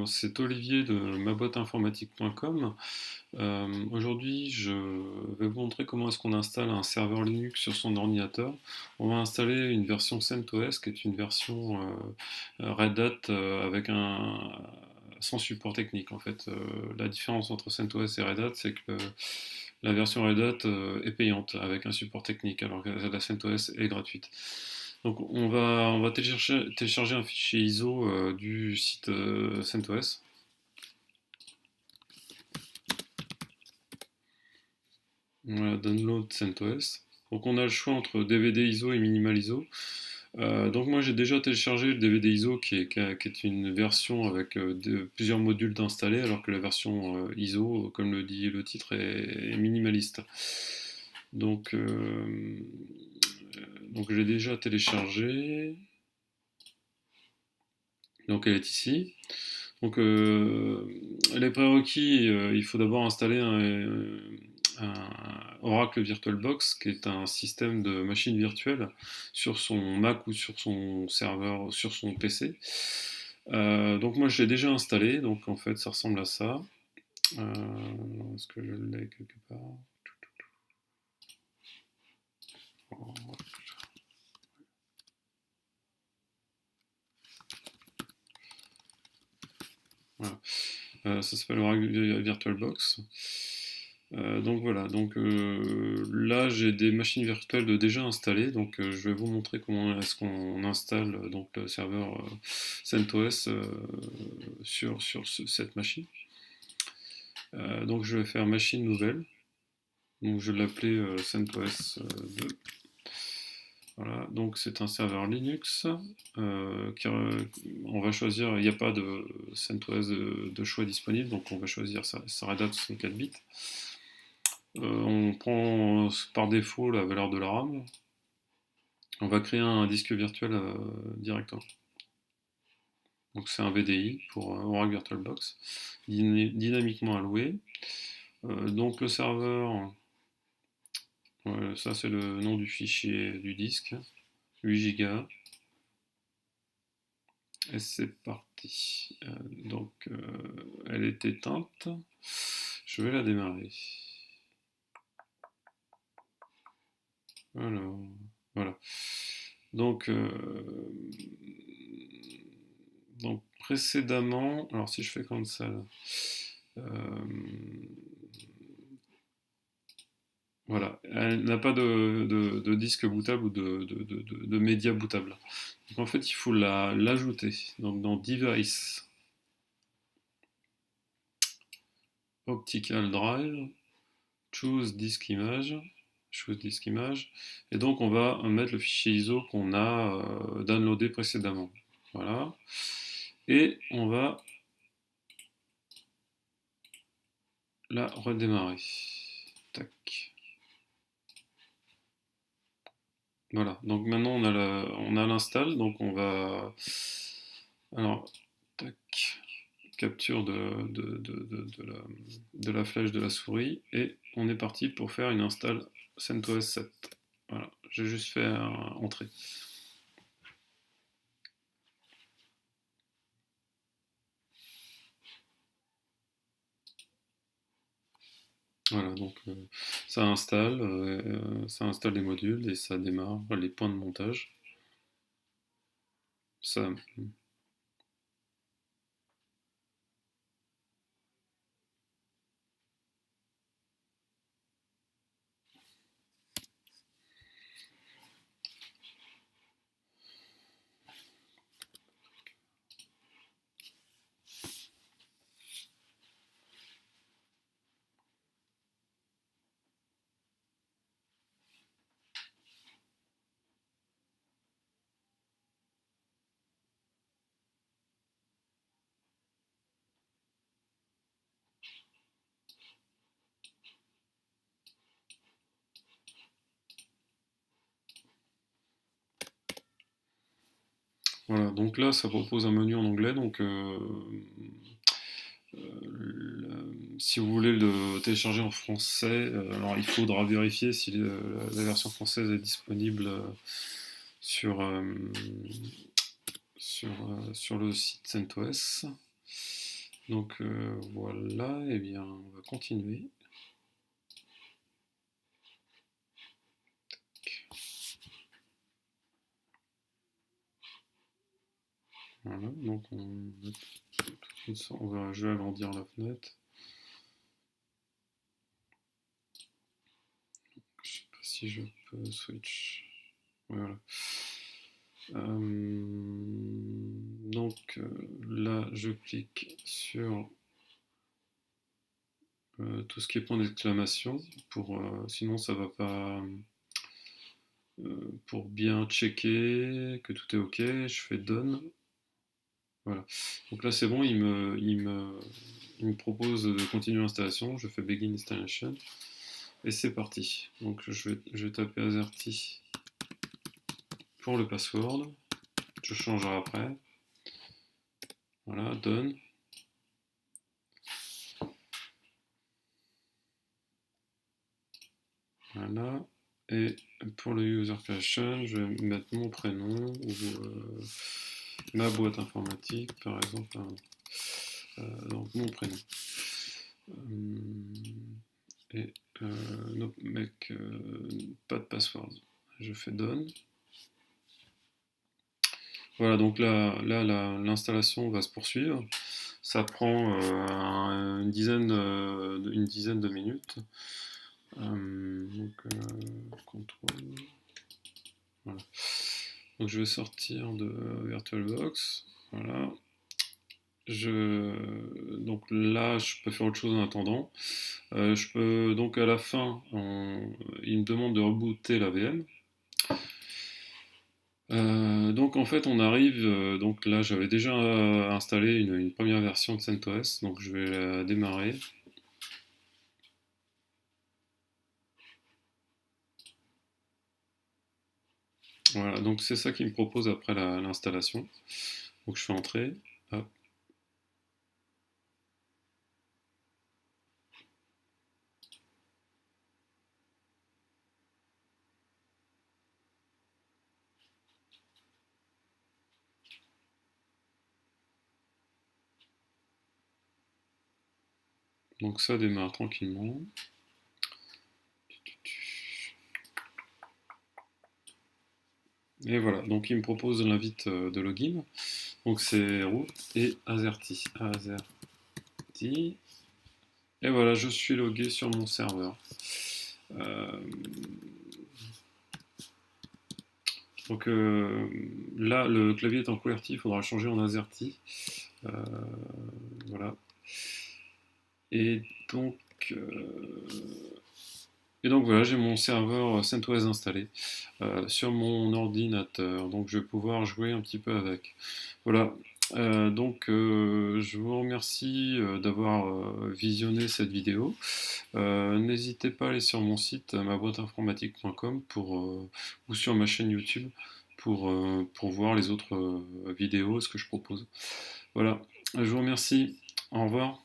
c'est Olivier de maboîteinformatique.com. Aujourd'hui, je vais vous montrer comment est-ce qu'on installe un serveur Linux sur son ordinateur. On va installer une version CentOS qui est une version Red Hat avec sans support technique en fait. La différence entre CentOS et Red Hat, c'est que la version Red Hat est payante avec un support technique alors que la CentOS est gratuite. Donc on va télécharger un fichier ISO du site CentOS. Voilà, download CentOS. Donc on a le choix entre DVD ISO et minimal ISO. Donc moi j'ai déjà téléchargé le DVD ISO qui est une version avec plusieurs modules d'installer, alors que la version ISO, comme le dit le titre, est minimaliste. Donc, donc je l'ai déjà téléchargé. Donc elle est ici. Donc les prérequis, il faut d'abord installer un Oracle VirtualBox, qui est un système de machine virtuelle sur son Mac ou sur son serveur, sur son PC. Donc moi je l'ai déjà installé, donc en fait ça ressemble à ça. Est-ce que je l'ai quelque part? Voilà. Ça s'appelle Oracle VirtualBox. Donc voilà, donc là j'ai des machines virtuelles déjà installées, donc je vais vous montrer comment est-ce qu'on installe donc le serveur CentOS sur cette machine. Donc je vais faire machine nouvelle, donc je vais l'appeler CentOS 2. Voilà, donc c'est un serveur Linux. On va choisir, il n'y a pas de CentOS de choix disponible, donc on va choisir sa Red Hat 64 bits. On prend par défaut la valeur de la RAM. On va créer un disque virtuel directement. Donc c'est un VDI pour Oracle VirtualBox, dynamiquement alloué. Donc le serveur, ça c'est le nom du fichier du disque, 8 Go. Et c'est parti. Donc elle est éteinte. Je vais la démarrer. Alors, voilà. Donc, donc précédemment, alors si je fais comme ça, là, voilà, elle n'a pas de disque bootable ou de média bootable. Donc en fait, il faut l'ajouter. Donc dans Device, Optical Drive, Choose Disk Image, et donc on va mettre le fichier ISO qu'on a downloadé précédemment. Voilà. Et on va la redémarrer. Tac. Voilà, donc maintenant on a l'install, donc on va. Alors, tac, capture de la flèche de la souris, et on est parti pour faire une install CentOS 7. Voilà, j'ai juste fait entrer. Voilà, donc ça installe les modules et ça démarre les points de montage. Ça, voilà, donc là ça propose un menu en anglais, donc si vous voulez le télécharger en français, alors il faudra vérifier si la version française est disponible sur, sur le site CentOS. Donc voilà, et bien on va continuer. Voilà, donc je vais agrandir la fenêtre. Je sais pas si je peux switch. Voilà. Donc là, je clique sur tout ce qui est point d'exclamation sinon ça va pas. Pour bien checker que tout est OK, je fais Done. Voilà. Donc là c'est bon, il me propose de continuer l'installation. Je fais Begin Installation et c'est parti. Donc je vais taper AZERTY pour le password. Je changerai après. Voilà, Done. Voilà. Et pour le user creation, je vais mettre mon prénom ou ma boîte informatique, par exemple. Donc mon prénom. Et non, mec, pas de password. Je fais Done. Voilà, donc là l'installation va se poursuivre. Ça prend une dizaine de minutes. Donc, contrôle. Voilà. Donc je vais sortir de VirtualBox. Voilà. Donc là, je peux faire autre chose en attendant. Je peux donc à la fin, il me demande de rebooter la VM. Donc en fait on arrive, donc là j'avais déjà installé une première version de CentOS, donc je vais la démarrer. Voilà, donc c'est ça qu'il me propose après l'installation. Donc je fais entrer, hop. Donc ça démarre tranquillement. Et voilà, donc il me propose l'invite de login. Donc c'est root et AZERTY. Et voilà, je suis logué sur mon serveur. Donc là, le clavier est en QWERTY, il faudra changer en AZERTY. Voilà. Et donc, voilà, j'ai mon serveur CentOS installé sur mon ordinateur. Donc je vais pouvoir jouer un petit peu avec. Voilà. Je vous remercie d'avoir visionné cette vidéo. N'hésitez pas à aller sur mon site maboîteinformatique.com ou sur ma chaîne YouTube pour voir les autres vidéos, ce que je propose. Voilà, je vous remercie. Au revoir.